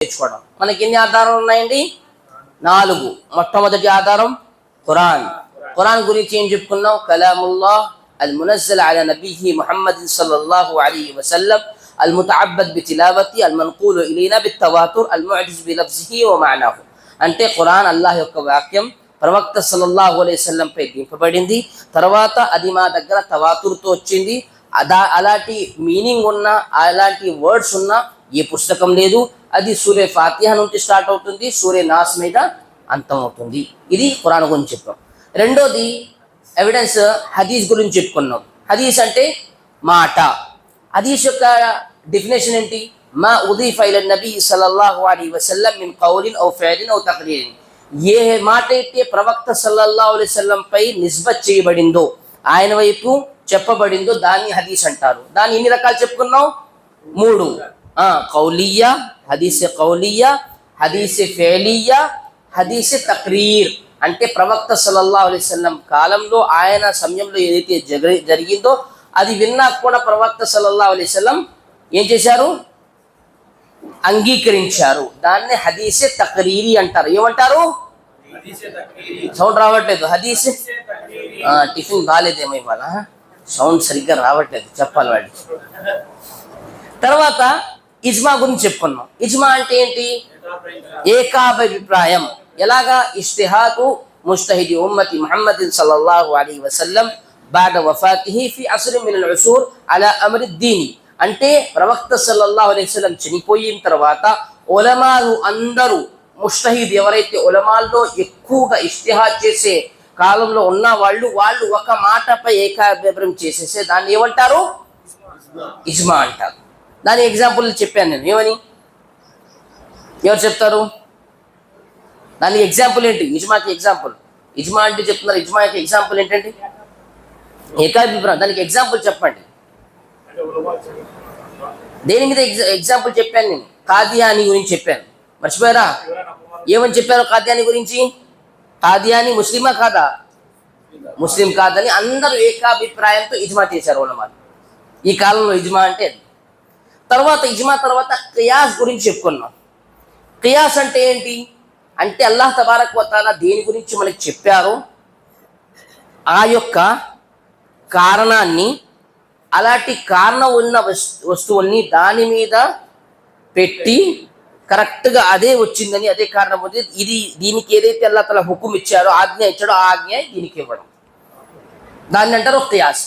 నేర్చుకోవడం. మనకి ఎన్ని ఆధారాలు ఉన్నాయండి? 4. మొట్టమొదటి ఆధారం ఖురాన్. ఖురాన్ గురించి ఏం చెప్పుకున్నాం? కలాముల్లాహ్ అల్ మునజ్జల్ అలా నబీహి ముహమ్మద్ సల్లల్లాహు అలైహి వసల్లం అల్ ముతఅబ్బద్ బితిలావతి అల్ మన్కూలు ఇలైనా బిత్తవాతుర్ అల్ ముఅజిజ్ బిలఫ్జిహి వ మఅనాహు. అంటే ఖురాన్ అల్లాహ్ యొక్క వాక్యం, ప్రవక్త సల్లల్లాహు అలైహి వసల్లం పై దింపబడింది. తర్వాత అది మా దగ్గర తవాతుర్తో వచ్చింది. అలాంటి మీనింగ్ ఉన్న, అలాంటి వర్డ్స్ ఉన్న ఏ పుస్తకం లేదు. అది సూర్య ఫాతిహా నుంచి స్టార్ట్ అవుతుంది, సూర్య నాస్ మీద అంతం అవుతుంది. ఇది ఖురాన్ గురించి చెప్పాం. రెండోది ఎవిడెన్స్ హదీస్ గురించి చెప్పుకున్నాం. హదీస్ అంటే మాట. హదీస్ యొక్క డెఫినేషన్ ఏంటి? మా ఉదీఫ ఇల నబీ సల్లల్లాహు అలైహి వసల్లం మిన్ కౌలిన్ ఔ ఫిఅలిన్ ఔ తక్రీరిన్. ఏ మాట అయితే ప్రవక్త సల్లల్లాహు అలైహి వసల్లం పై నిస్బత్ చేయబడిందో, ఆయన వైపు చెప్పబడిందో దాన్ని హదీస్ అంటారు. దాన్ని ఎన్ని రకాలు చెప్పుకున్నాం? 3. కౌలియా, హదీస్ కౌలియా, హదీస్ ఫెలియా, హదీస్ తక్రీర్. అంటే ప్రవక్త సల్లల్లాహు అలైహి వసల్లం కాలంలో, ఆయన సమయంలో ఏదైతే జరిగిందో అది విన్నా కూడా ప్రవక్త సల్లల్లాహు అలైహి వసల్లం ఏం చేశారు? అంగీకరించారు. దాన్ని హదీస్ తక్రీరి అంటారు. ఏమంటారు? సౌండ్ రావట్లేదు. హదీస్ టిఫిన్ బాగాలేదేమో ఇవాళ, సౌండ్ సరిగ్గా రావట్లేదు, చెప్పాలి వాడి. తర్వాత ఇజ్మా గురించి చెప్పుకున్నాం. ఇజ్మా అంటే ఏంటి? ఏకాభిప్రాయం. ఎలాగా? ఇజ్తిహాదు ముజ్తహిది ఉమ్మతి ముహమ్మద్ సల్లల్లాహు అలైహి వసల్లం బాద వఫాతిహి ఫి అస్ర్ మిన్ అల్ ఉసూర్ అలా అమ్రి దీని. అంటే ప్రవక్త సల్లల్లాహు అలైహి వసల్లం చనిపోయిన తర్వాత ఉలమాలు అందరూ, ముజ్తహిద్ ఎవరైతే ఉలమాల్లో ఎక్కువగా ఇజ్తిహాద్ చేసే కాలంలో ఉన్న వాళ్ళు ఒక మాటపై ఏకాభిప్రాయం చేసేసే దాన్ని ఏమంటారు? ఇజ్మా అంటారు. దాని ఎగ్జాంపుల్ చెప్పాను నేను. ఏమని? ఎవరు చెప్తారు? దానికి ఎగ్జాంపుల్ ఏంటి? ఇజ్మాకి ఎగ్జాంపుల్. ఇజ్మా అంటే చెప్తున్నారు, ఇజ్మా యొక్క ఎగ్జాంపుల్ ఏంటండి? ఏకాభిప్రాయం. దానికి ఎగ్జాంపుల్ చెప్పండి. దేని మీద ఎగ్జాంపుల్ చెప్పాను నేను? కాదియానీ గురించి చెప్పాను. మర్చిపోయారా? ఏమని చెప్పారు కాదియానీ గురించి? కాదియానీ ముస్లిమా కాదా? ముస్లిం కాదని అందరూ ఏకాభిప్రాయంతో ఇజ్మా చేశారు ఉలమాలు. ఈ కాలంలో ఇజ్మా అంటే అది. తర్వాత ఇజ్మా తర్వాత ఖియాస్ గురించి చెప్పుకున్నాం. ఖియాస్ అంటే ఏంటి? అంటే అల్లాహ్ తబారక్ వ తఆలా దేని గురించి మనకి చెప్పారో ఆ యొక్క కారణాన్ని, అలాంటి కారణం ఉన్న వస్తువుల్ని దాని మీద పెట్టి కరెక్ట్గా అదే వచ్చిందని, అదే కారణం ఉంది, ఇది దీనికి ఏదైతే అల్లాహ్ తఆలా హుకుం ఇచ్చారో, ఆజ్ఞ ఇచ్చాడో ఆ ఆజ్ఞ దీనికి ఇవ్వడం, దాన్ని అంటారు ఖియాస్.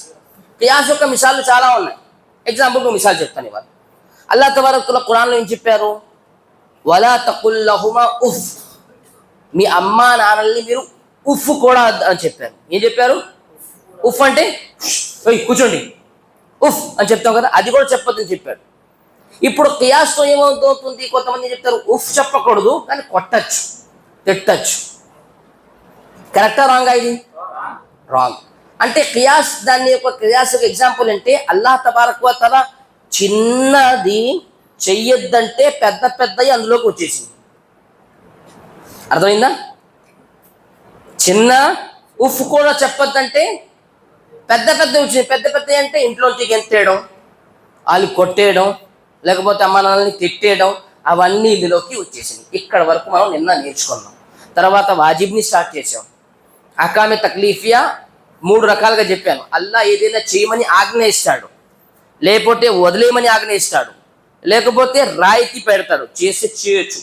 ఖియాస్ యొక్క మిసాలు చాలా ఉన్నాయి. ఎగ్జాంపుల్కి మిసాల్ చెప్తాను ఇవాళ. అల్లాహ్ తబారక్ వ తఆలా ఖురాన్లో ఏం చెప్పారు? వలా తకుల్ లహుమా ఉఫ్. మీ అమ్మా నాన్నల్ని మీరు ఉఫ్ కూడా అని చెప్పారు. ఏం చెప్పారు? ఉఫ్ అంటే కూర్చోండి, ఉఫ్ అని చెప్తాం కదా, అది కూడా చెప్పొద్దని చెప్పాడు. ఇప్పుడు ఖియాస్తో ఏమవుతుంది? కొంతమంది చెప్తారు ఉఫ్ చెప్పకూడదు కానీ కొట్టచ్చు, తిట్టచ్చు. కరెక్టా రాంగా? ఇది రాంగ్. అంటే ఖియాస్, దాని యొక్క ఖియాస్ యొక్క ఎగ్జాంపుల్ అంటే అల్లాహ్ తబారక్ వ తఆలా చిన్నది చెయ్యొద్దంటే పెద్ద పెద్దవి అందులోకి వచ్చేసింది. అర్థమైందా? చిన్న ఉఫ్ కూడా చెప్పొద్దంటే పెద్ద పెద్ద వచ్చింది. పెద్ద పెద్ద అంటే ఇంట్లోంచి గెంతేయడం, వాళ్ళు కొట్టేయడం, లేకపోతే అమ్మ నాన్నని తిట్టేయడం, అవన్నీ ఇందులోకి వచ్చేసింది. ఇక్కడ వరకు మనం నిన్న నేర్చుకున్నాం. తర్వాత వాజిబ్ని స్టార్ట్ చేసాం. అహకామె తక్లీఫియా 3 రకాలుగా చెప్పాను. అల్లాహ్ ఏదైనా చేయమని ఆజ్ఞ ఇస్తాడు, లేకపోతే వదిలేయమని ఆజ్ఞ ఇస్తాడు, లేకపోతే రాయితీ పెడతాడు, చేయొచ్చు.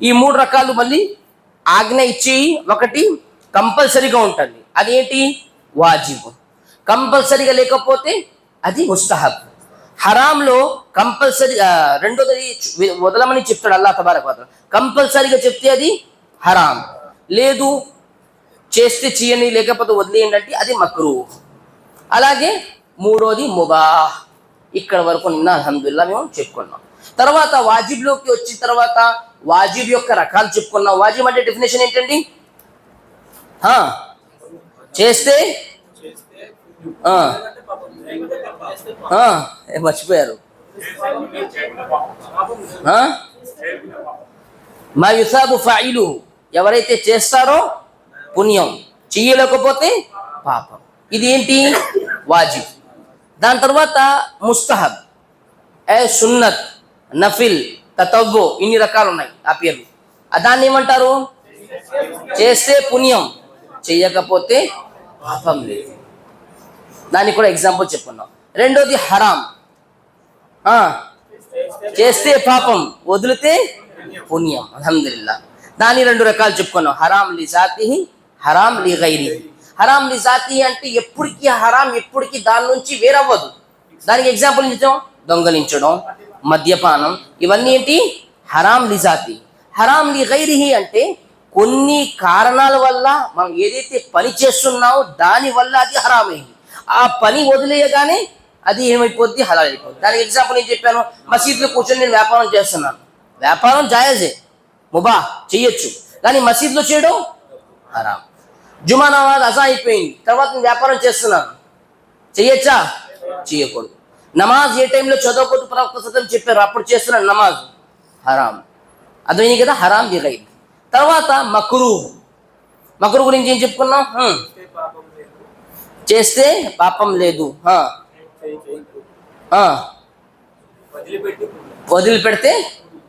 ఈ 3 రకాలు మళ్ళీ ఆజ్ఞ ఇచ్చేయి. ఒకటి కంపల్సరీగా ఉంటుంది, అదేంటి? వాజిబ్. కంపల్సరీగా లేకపోతే అది ముస్తహబ్. హరాంలో కంపల్సరీ, రెండోది వదలమని చెప్తాడు అల్లాహ్ తబారక్ వ తఆలా. కంపల్సరీగా చెప్తే అది హరాం. లేదు చేస్తే చేయని, లేకపోతే వదిలేయండి అంటే అది మక్రూహ్. అలాగే మూడోది ముబాహ్. ఇక్కడ వరకు నిన్న అల్హమ్దులిల్లాహ్ మేము చెప్పుకున్నాం. తర్వాత వాజిబ్లోకి వచ్చిన తర్వాత వాజిబ్ యొక్క రకాలు చెప్పుకున్నాం. వాజిబ్ అంటే డెఫినేషన్ ఏంటండి? చేస్తే మర్చిపోయారు. మా యుసాబు ఫాయిలు, ఎవరైతే చేస్తారో పుణ్యం, చెయ్యలేకపోతే పాపం. ఇది ఏంటి? వాజిబ్. దాని తర్వాత ముస్తహబ్, సున్నత్, నఫిల్, తతవ్వు, ఇన్ని రకాలు ఉన్నాయి ఆ పేర్లు. దాన్ని ఏమంటారు? చేస్తే పుణ్యం, చెయ్యకపోతే పాపం లేదు. దానికి కూడా ఎగ్జాంపుల్ చెప్పుకున్నాం. రెండోది హరాం, చేస్తే పాపం, వదిలితే పుణ్యం. అల్హమ్దులిల్లా. దాని 2 రకాలు చెప్పుకున్నాం. హరాం లి జాతిహి, హరాం లి గైరిహి. హరాం లి జాతిహి అంటే ఎప్పటికీ హరాం, ఎప్పటికీ దాని నుంచి వేరవ్వదు. దానికి ఎగ్జాంపుల్ ఇచ్చాం, దొంగలించడం, మద్యపానం, ఇవన్నీ ఏంటి? హరాం లి జాతి. హరాం లి గైరిహి అంటే కొన్ని కారణాల వల్ల మనం ఏదైతే పని చేస్తున్నామో దాని వల్ల అది హరామైంది. ఆ పని వదిలేయగానే అది ఏమైపోద్ది? హలాల్ అయిపోద్ది. దానికి ఎగ్జాంపుల్ నేను చెప్పాను, మసీదులో కూర్చొని నేను వ్యాపారం చేస్తున్నాను. వ్యాపారం జాయజే, ముబా, చెయ్యొచ్చు. కానీ మసీదులో చేయడం హరాం. జుమా నమాజ్ అజా అయిపోయింది, తర్వాత నేను వ్యాపారం చేస్తున్నాను, చెయ్యొచ్చా? చేయకూడదు. నమాజ్ ఏ టైంలో చదవకూడదు ప్రవక్త సతం చెప్పారు, అప్పుడు చేస్తున్నాను నమాజ్, హరాం. అర్థమైంది కదా? హరాం దిగైంది. తర్వాత మక్రూ. మక్రూ గురించి ఏం చెప్పుకున్నాం? చేస్తే పాపం లేదు, వదిలిపెడితే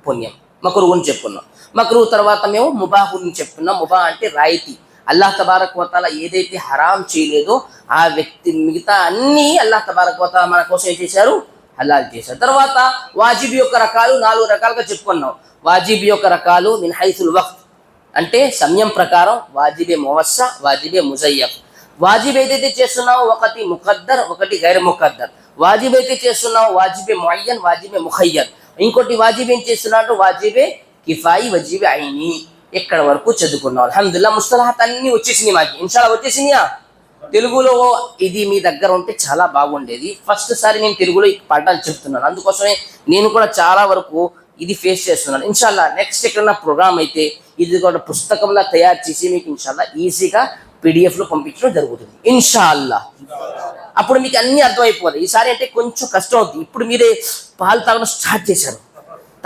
పుణ్యం. మక్రూ గురించి చెప్పుకున్నాం. మక్రూ తర్వాత మేము ముబాహ్ గురించి చెప్పుకున్నాం. ముబాహ్ అంటే రాయితీ. అల్లాహ్ తబారక్ వ తఆలా ఏదైతే హరాం చేయలేదో ఆ వ్యక్తి మిగతా అన్నీ అల్లాహ్ తబారక్ వ తఆలా మన కోసం ఏం చేశారు? హలాల్ చేశారు. తర్వాత వాజిబ్ యొక్క రకాలు 4 రకాలుగా చెప్పుకున్నాం. వాజిబ్ యొక్క రకాలు మిన్ హైసుల్ వక్త్ అంటే సమయం ప్రకారం వాజిబే మువస్సా, వాజిబే ముజయ్యబ్. వాజిబ్ ఏదైతే చేస్తున్నావో ఒకటి ముఖద్దర్, ఒకటి గైర్ ముఖద్దర్. వాజిబ్ అయితే చేస్తున్నావు వాజిబే ముఅయ్యన్, వాజిబే ముఖయ్యర్. ఇంకోటి వాజిబ్ ఏం చేస్తున్నాడు? వాజిబే కిఫాయి, వాజిబే ఐని. ఎక్కడ వరకు చదువుకున్నాం. అల్హమ్దులిల్లాహ్. ముస్తలహాత్ అన్ని వచ్చేసినాయి మాకు, ఇన్షాల్లాహ్ వచ్చేసినాయా? తెలుగులో ఇది మీ దగ్గర ఉంటే చాలా బాగుండేది. ఫస్ట్ సారి నేను తెలుగులో ఈ పాఠాలు చెప్తున్నాను, అందుకోసమే నేను కూడా చాలా వరకు ఇది ఫేస్ చేస్తున్నాను. ఇన్షాల్లా నెక్స్ట్ ఎక్కడన్నా ప్రోగ్రామ్ అయితే ఇది కూడా పుస్తకంలా తయారు చేసి మీకు ఇన్షాల్లా ఈజీగా పీడిఎఫ్లో పంపించడం జరుగుతుంది ఇన్షాల్లా. అప్పుడు మీకు అన్నీ అర్థమైపోతాయి. ఈసారి అంటే కొంచెం కష్టం అవుతుంది. ఇప్పుడు మీరే పాలు తాగడం స్టార్ట్ చేశారు,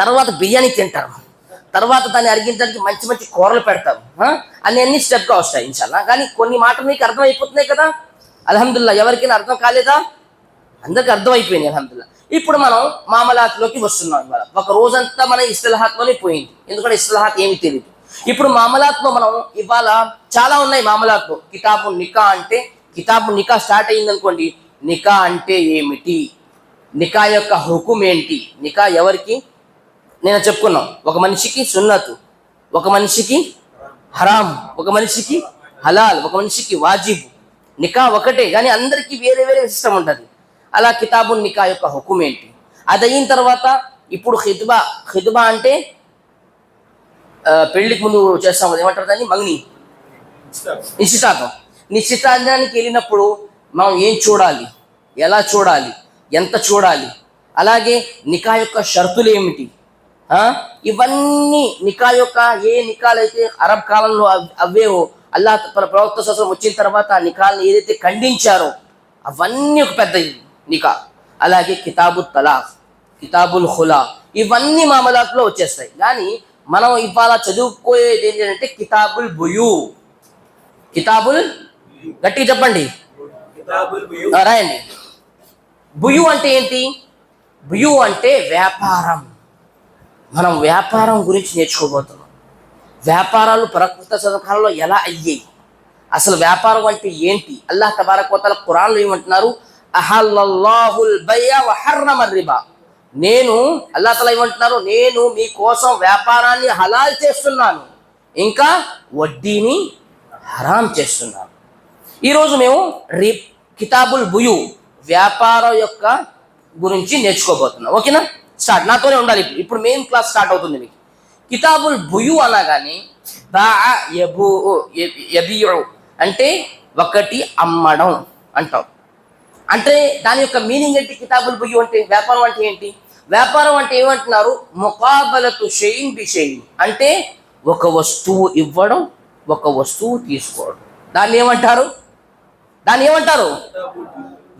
తర్వాత బిర్యానీ తింటారు, తర్వాత దాన్ని అరిగించడానికి మంచి మంచి కూరలు పెడతారు, అన్ని స్టెప్గా వస్తాయి ఇన్షాల్లా. కానీ కొన్ని మాటలు మీకు అర్థమైపోతున్నాయి కదా, అల్హమ్దులిల్లాహ్. ఎవరికైనా అర్థం కాలేదా? అందరికి అర్థమైపోయింది అల్హమ్దులిల్లాహ్. ఇప్పుడు మనం మామలాత్లోకి వస్తున్నాం. ఇవాళ ఒక రోజంతా మన ఇస్తిలాహాత్లోనే పోయింది, ఎందుకంటే ఇస్తిలాహాత్ ఏమి తెలియదు. ఇప్పుడు మామలాత్లో మనం ఇవాళ చాలా ఉన్నాయి. మామలాత్లో కితాబు నికా అంటే, కితాబు నికా స్టార్ట్ అయ్యింది అనుకోండి, నికా అంటే ఏమిటి, నికా యొక్క హుకుం ఏంటి, నికా ఎవరికి నేను చెప్పుకున్నాం. ఒక మనిషికి సున్నతు, ఒక మనిషికి హరాం, ఒక మనిషికి హలాల్, ఒక మనిషికి వాజిబ్. నికా ఒకటే కానీ అందరికీ వేరే వేరే సిస్టమ్ ఉంటుంది. అలా కితాబు నికా యొక్క హుకుం ఏంటి, అది అయిన తర్వాత ఇప్పుడు ఖిత్బా. ఖిత్బా అంటే పెళ్లికి ముందు చేస్తాం, ఏమంటారు దాన్ని? మంగ్ని, నిశ్చితార్థం. నిశ్చితార్థానికి వెళ్ళినప్పుడు మనం ఏం చూడాలి, ఎలా చూడాలి, ఎంత చూడాలి, అలాగే నికా యొక్క షరతులు ఏమిటి, ఇవన్నీ నికా యొక్క ఏ నికాలైతే అరబ్ కాలంలో అవేవో అల్లాహ్ ప్రవక్త సల్లం వచ్చిన తర్వాత ఆ నికాలను ఏదైతే ఖండించారో అవన్నీ ఒక పెద్ద నికా. అలాగే కితాబు తలాక్, కితాబుల్ ఖులా, ఇవన్నీ మామలాత్లో వచ్చేస్తాయి. కానీ మనం ఇవాళ చదువుకోయేది ఏంటంటే కితాబుల్ బుయూ. కితాబుల్, గట్టిగా చెప్పండి, రాయండి. బుయూ అంటే ఏంటి? బుయూ అంటే వ్యాపారం. మనం వ్యాపారం గురించి నేర్చుకోబోతున్నాం. వ్యాపారాలు ప్రకృత కాలంలో ఎలా అయ్యాయి, అసలు వ్యాపారం అంటే ఏంటి? అల్లాహ్ తబారక్ వ తఆలా ఖురాన్లో ఏమంటున్నారు? అహల్లల్లాహుల్ బైయ వ హర్రమ రిబా. నేను అల్లాహ్ తఆలా ఏమంటున్నారు? నేను మీకోసం వ్యాపారాన్ని హలాల్ చేస్తున్నాను, ఇంకా వడ్డీని హరాం చేస్తున్నాను. ఈరోజు మేము కితాబుల్ బుయూ, వ్యాపారం యొక్క గురించి నేర్చుకోబోతున్నాం. ఓకేనా? స్టార్ట్, నాతోనే ఉండాలి. ఇప్పుడు మెయిన్ క్లాస్ స్టార్ట్ అవుతుంది మీకు. కితాబుల్ బుయూ అనగానే యబీఉ అంటే ఒకటి అమ్మడం అంటాం. అంటే దాని యొక్క మీనింగ్ ఏంటి? కితాబుల్ బుయూ అంటే వ్యాపారం అంటే ఏంటి? వ్యాపారం అంటే ఏమంటున్నారు? ముకాబలతు షైఇన్ బి షైఇన్ అంటే ఒక వస్తువు ఇవ్వడం, ఒక వస్తువు తీసుకోవడం. దాన్ని ఏమంటారు?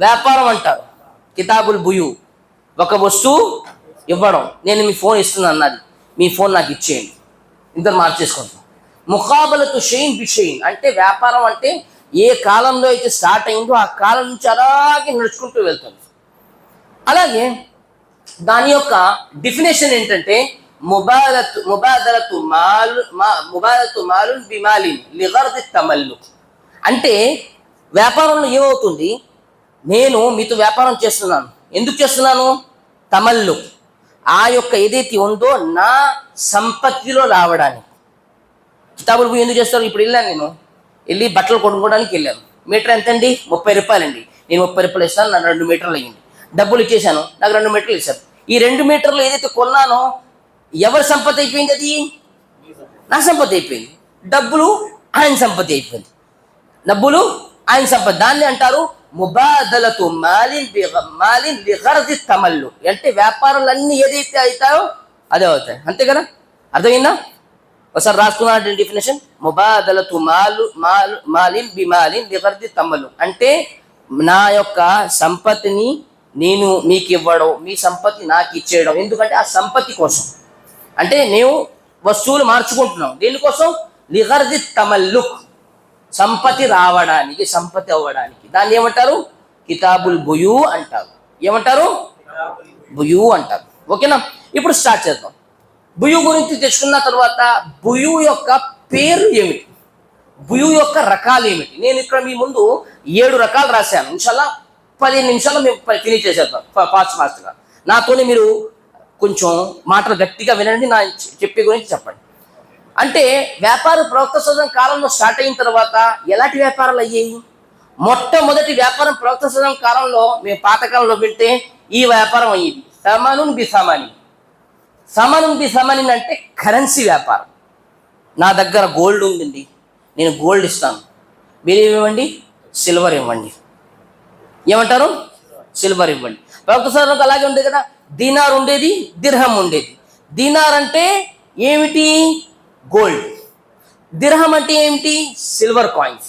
వ్యాపారం అంటారు. కితాబుల్ బుయూ ఒక వస్తువు ఇవ్వడం. నేను మీ ఫోన్ ఇస్తున్నాను అన్నది, మీ ఫోన్ నాకు ఇచ్చేయండి, ఇద్దరు మార్చేసుకుంటాం. ముకాబలతు షైఇన్ బి షైఇన్ అంటే వ్యాపారం అంటే ఏ కాలంలో అయితే స్టార్ట్ అయిందో ఆ కాలం నుంచి అలాగే నడుచుకుంటూ వెళ్తుంది. అలాగే దాని యొక్క డెఫినేషన్ ఏంటంటే ముబాదలతు మాలున్ బిమాలిన్ లిగర్ది తమల్లుక్. అంటే వ్యాపారంలో ఏమవుతుంది, నేను మీతో వ్యాపారం చేస్తున్నాను, ఎందుకు చేస్తున్నాను? తమల్లుక్, ఆ యొక్క ఏదైతే ఉందో నా సంపత్తిలో రావడానికి. కితాబుల్ బుయ్ ఎందుకు చేస్తారు? ఇప్పుడు నేను వెళ్ళి బట్టలు కొనుక్కోవడానికి వెళ్ళాను. మీటర్ ఎంతండి? 30 రూపాయలండి. నేను 30 రూపాయలు ఇస్తాను, నాకు 2 మీటర్లు అయ్యింది. డబ్బులు ఇచ్చేసాను, నాకు 2 మీటర్లు ఇచ్చారు. ఈ 2 మీటర్లు ఏదైతే కొన్నానో ఎవరి సంపత్తి అయిపోయింది? అది నా సంపత్తి అయిపోయింది. డబ్బులు ఆయన సంపత్తి అయిపోయింది. డబ్బులు ఆయన సంపత్తి. దాన్ని అంటారు ముబాదలతు మాలిన్ లిగర్ది తమల్లు. అంటే వ్యాపారాలన్నీ ఏదైతే అవుతాయో అదే అవుతాయి. అంతే కదా? అర్థమైందా? ఒకసారి రాసుకున్నా డెఫినేషన్. ముబాదలతు మాలిన్ బిమాలిన్ లిగర్ది తమల్లు అంటే నా యొక్క సంపత్తిని నేను మీకు ఇవ్వడం, మీ సంపత్తి నాకు ఇచ్చేయడం. ఎందుకంటే ఆ సంపత్తి కోసం, అంటే నేను వస్తువులు మార్చుకుంటున్నాం. దేనికోసం? లిగర్ది తమల్లుక్, సంపత్తి రావడానికి, సంపత్తి అవ్వడానికి. దాన్ని ఏమంటారు? కితాబుల్ బుయూ అంటారు. ఏమంటారు? బుయూ అంటారు. ఓకేనా? ఇప్పుడు స్టార్ట్ చేద్దాం. బుయూ గురించి తెచ్చుకున్న తర్వాత బుయూ యొక్క పేరు ఏమిటి, బుయూ యొక్క రకాలు ఏమిటి? నేను ఇక్కడ మీ ముందు 7 రకాలు రాశాను. ఇన్షాల్లా 15 నిమిషాల్లో మేము ఫినిష్ చేసేద్దాం ఫాస్ట్గా. నాతోనే మీరు కొంచెం మాటలు గట్టిగా వినండి, నా చెప్పే గురించి చెప్పండి. అంటే వ్యాపార ప్రవక్త సదం కాలంలో స్టార్ట్ అయిన తర్వాత ఎలాంటి వ్యాపారాలు అయ్యాయి? మొట్టమొదటి వ్యాపారం ప్రవక్త సదం కాలంలో మేము పాతకాలంలో వింటే ఈ వ్యాపారం అయ్యేది సమానున్ బి సమాని. సమానున్ బి సమాని అంటే కరెన్సీ వ్యాపారం. నా దగ్గర గోల్డ్ ఉందండి, నేను గోల్డ్ ఇస్తాను, మీరు ఏమివ్వండి? సిల్వర్ ఇవ్వండి. ఏమంటారు? సిల్వర్ ఇవ్వండి. ప్రవక్త సదం అలాగే ఉండేది కదా. దీనార్ ఉండేది, దిర్హం ఉండేది. దీనార్ అంటే ఏమిటి? గోల్డ్. దిర్హం అంటే ఏమిటి? Silver coins.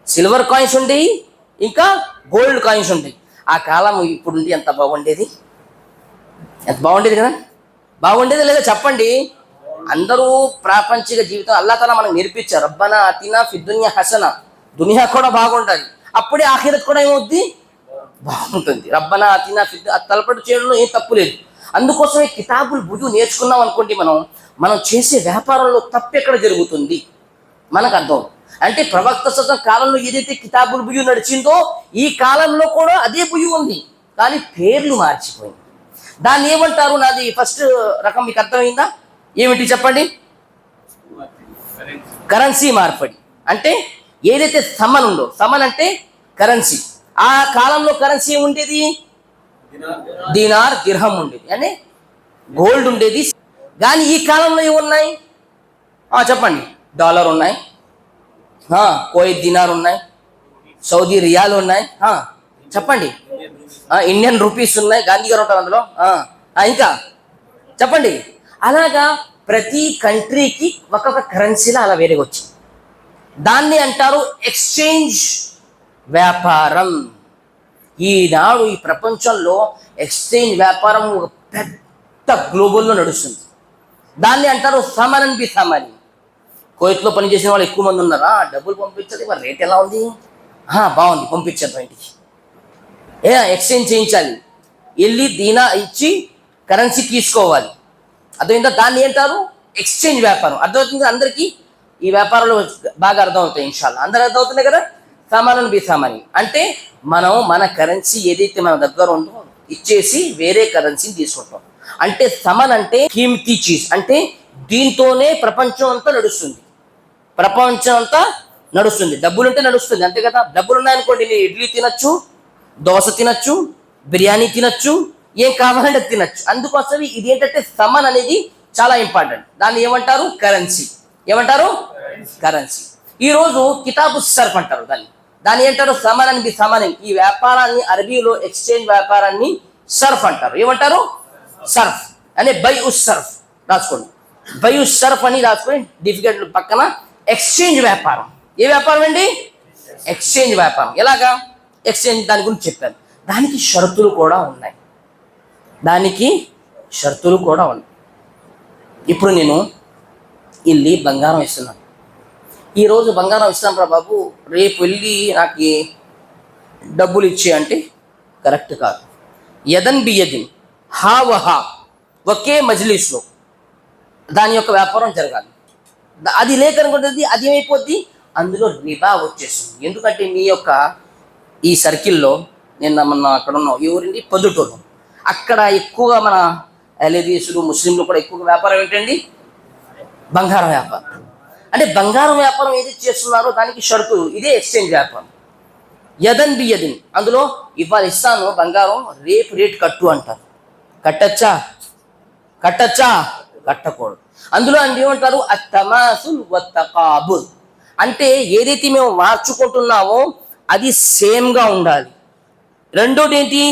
సిల్వర్ కాయిన్స్ ఉండేవి, ఇంకా గోల్డ్ కాయిన్స్ ఉండేవి. ఆ కాలం ఇప్పుడు ఉంది, ఎంత బాగుండేది, ఎంత బాగుండేది కదా. బాగుండేది లేదా చెప్పండి? అందరూ ప్రాపంచిక జీవితం అల్లాహ్ తఆలా మనకు నేర్పించారు. రబ్బనా అతినా ఫిద్ దునియా హసన, దునియా కూడా బాగుంటుంది, అప్పుడే ఆఖిరత్ కూడా ఏమవుద్ది? బాగుంటుంది. రబ్బనా అతినా ఫిద్, తలపట్టు చేయడంలో ఏం తప్పు లేదు. అందుకోసమే కితాబుల్ బుయూ నేర్చుకున్నాం అనుకోండి, మనం చేసే వ్యాపారంలో తప్పు ఎక్కడ జరుగుతుంది మనకు అర్థం. అంటే ప్రవక్త సదం కాలంలో ఏదైతే కితాబుల్ బుయూ నడిచిందో ఈ కాలంలో కూడా అదే బుయూ ఉంది, కానీ పేర్లు మార్చిపోయింది. దాన్ని ఏమంటారు? నాది ఫస్ట్ రకం మీకు అర్థమైందా? ఏమిటి చెప్పండి? కరెన్సీ మార్పిడి. అంటే ఏదైతే సమన్ ఉందో, సమన్ అంటే కరెన్సీ. ఆ కాలంలో కరెన్సీ ఉండేది దీనార్, దిర్హం ఉండేది, అంటే గోల్డ్ ఉండేది. కానీ ఈ కాలంలో ఏమున్నాయి చెప్పండి? డాలర్ ఉన్నాయి, కోయిత్ దినార్ ఉన్నాయి, సౌదీ రియాల్ ఉన్నాయి, చెప్పండి, ఇండియన్ రూపీస్ ఉన్నాయి, గాంధీ గారు ఉంటారు అందులో, ఇంకా చెప్పండి. అలాగా ప్రతి కంట్రీకి ఒక్కొక్క కరెన్సీలో అలా వేరేగా వచ్చింది. దాన్ని అంటారు ఎక్స్చేంజ్ వ్యాపారం. ఈనాడు ఈ ప్రపంచంలో ఎక్స్చేంజ్ వ్యాపారం ఒక పెద్ద గ్లోబల్లో నడుస్తుంది. దాన్ని అంటారు సమనన్ బి సమని. కోయిత్లో పనిచేసిన వాళ్ళు ఎక్కువ మంది ఉన్నారా? డబ్బులు పంపించాలి, మరి రేట్ ఎలా ఉంది? బాగుంది, పంపించారు ఇంటికి. ఎక్స్చేంజ్ చేయించాలి, వెళ్ళి దీనా ఇచ్చి కరెన్సీ తీసుకోవాలి. అర్థమైందా? దాన్ని ఏంటారు? ఎక్స్చేంజ్ వ్యాపారం. అర్థమవుతుంది అందరికీ? ఈ వ్యాపారంలో బాగా అర్థమవుతాయి ఇన్షాల్లా. అందరూ అర్థమవుతున్నాయి కదా. సమానం బి సమాని అంటే మనం మన కరెన్సీ ఏదైతే మన దగ్గర ఉందో ఇచ్చేసి వేరే కరెన్సీని తీసుకుంటాం. అంటే సమన్ అంటే కీమతీ చీజ్, అంటే దీంతోనే ప్రపంచం అంతా నడుస్తుంది. ప్రపంచం అంతా నడుస్తుంది, డబ్బులుంటే నడుస్తుంది, అంతే కదా. డబ్బులు ఉన్నాయనుకోండి, నేను ఇడ్లీ తినచ్చు, దోశ తినచ్చు, బిర్యానీ తినచ్చు, ఏం కావాలంటే తినచ్చు. అందుకోసం ఇది ఏంటంటే సమన్ అనేది చాలా ఇంపార్టెంట్. దాన్ని ఏమంటారు? కరెన్సీ. ఏమంటారు? కరెన్సీ. ఈరోజు కితాబు సర్ఫ్ అంటారు దాన్ని ఏంటారు? సమన్ అని బి సమన్. ఈ వ్యాపారాన్ని అరబీలో ఎక్స్చేంజ్ వ్యాపారాన్ని సర్ఫ్ అంటారు. ఏమంటారు? సర్ఫ్ అంటే బై ఉస్ సర్ఫ్. రాసుకోండి, బై ఉస్ సర్ఫ్ అని రాసుకొని డిఫికల్ట్ పక్కన ఎక్స్చేంజ్ వ్యాపారం. ఏ వ్యాపారం అండి? ఎక్స్చేంజ్ వ్యాపారం. ఎలాగా ఎక్స్చేంజ్? దాని గురించి చెప్పాను. దానికి షరతులు కూడా ఉన్నాయి. ఇప్పుడు నేను వెళ్ళి బంగారం ఇస్తున్నాను, ఈరోజు బంగారం ఇస్తాను రా బాబు, రేపు వెళ్ళి నాకు డబ్బులు ఇచ్చే అంటే కరెక్ట్ కాదు. యదన్ బి యదిన్, హా వహా, ఒకే మజ్లిస్లో దాని యొక్క వ్యాపారం జరగాలి. అది లేకనుకుంటుంది అది ఏమైపోద్ది, అందులో రిబా వచ్చేస్తుంది. ఎందుకంటే మీ యొక్క ఈ సర్కిల్లో మొన్న అక్కడ ఉన్నాం, ఎవరింది పొద్దుటూరు, అక్కడ ఎక్కువగా మన అలేదీసులు ముస్లింలు కూడా ఎక్కువగా వ్యాపారం ఏంటండి, బంగారం వ్యాపారం. అంటే బంగారం వ్యాపారం ఏది చేస్తున్నారో దానికి షరతు ఇదే ఎక్స్చేంజ్ వ్యాపారం. యదన్ బి యదిన్, అందులో ఇవాళ ఇస్తాను బంగారం, రేపు రేట్ కట్టు అంటారు. కట్టచ్చా? కట్టకూడదు. అందులో ఏమంటారు, అత్తమాసుల్ వత్తకాబుల్, అంటే ఏదైతే మేము మార్చుకుంటున్నామో అది సేమ్గా ఉండాలి. రెండోది ఏంటి,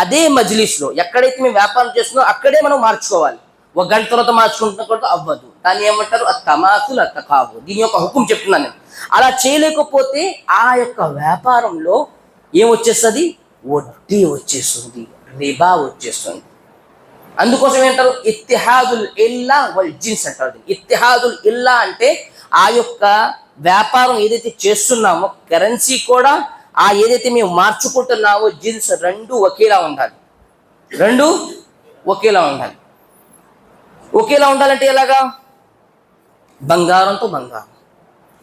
అదే మజ్లిస్లో ఎక్కడైతే మేము వ్యాపారం చేస్తున్నామో అక్కడే మనం మార్చుకోవాలి. ఒక గంట తర్వాత మార్చుకుంటున్నా కూడా అవ్వదు. దాన్ని ఏమంటారు, అత్తమాసుల్ అత్తకాబుల్. దీని యొక్క హుకుం చెప్తున్నాను నేను. అలా చేయలేకపోతే ఆ యొక్క వ్యాపారంలో ఏమొచ్చేస్తుంది, వడ్డీ వచ్చేస్తుంది, రిబా వచ్చేస్తుంది. అందుకోసం ఏంటారు, ఇత్తిహాదుల్ ఇల్లా వల్ జిన్స్ అంటారు. ఇత్తిహాదుల్ ఇల్లా అంటే ఆ యొక్క వ్యాపారం ఏదైతే చేస్తున్నామో కరెన్సీ కూడా ఆ ఏదైతే మేము మార్చుకుంటున్నామో జిన్స్ రెండు ఒకేలా ఉండాలి. ఒకేలా ఉండాలంటే ఎలాగా, బంగారంతో బంగారం,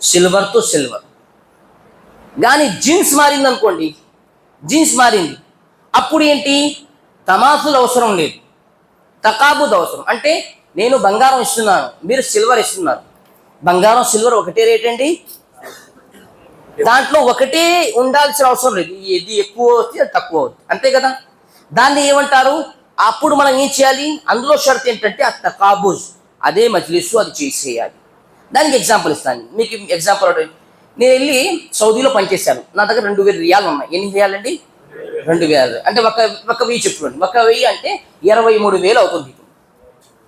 సిల్వర్తో సిల్వర్. కానీ జీన్స్ మారింది అనుకోండి, అప్పుడు ఏంటి, తమాసులు అవసరం లేదు, తకాబుద్ అవసరం. అంటే నేను బంగారం ఇస్తున్నాను, మీరు సిల్వర్ ఇస్తున్నారు. బంగారం సిల్వర్ ఒకటే రేట్ అండి, దాంట్లో ఒకటే ఉండాల్సిన అవసరం లేదు. ఇది ఎక్కువ అవుతుంది, అది తక్కువ అవుతుంది, అంతే కదా. దాన్ని ఏమంటారు, అప్పుడు మనం ఏం చేయాలి, అందులో షరత్ ఏంటంటే ఆ తకాబుజ్, అదే మజ్లిస్ అది చేసేయాలి. దానికి ఎగ్జాంపుల్ ఇస్తాను మీకు. ఎగ్జాంపుల్ నేను వెళ్ళి సౌదీలో పనిచేశాను, నా దగ్గర 2000 రియాలు ఉన్నాయి. ఎన్ని రియాలండి, 2000. అంటే ఒక 1000 చెప్పుకోండి, 1000 అంటే 23,000 అవుతుంది.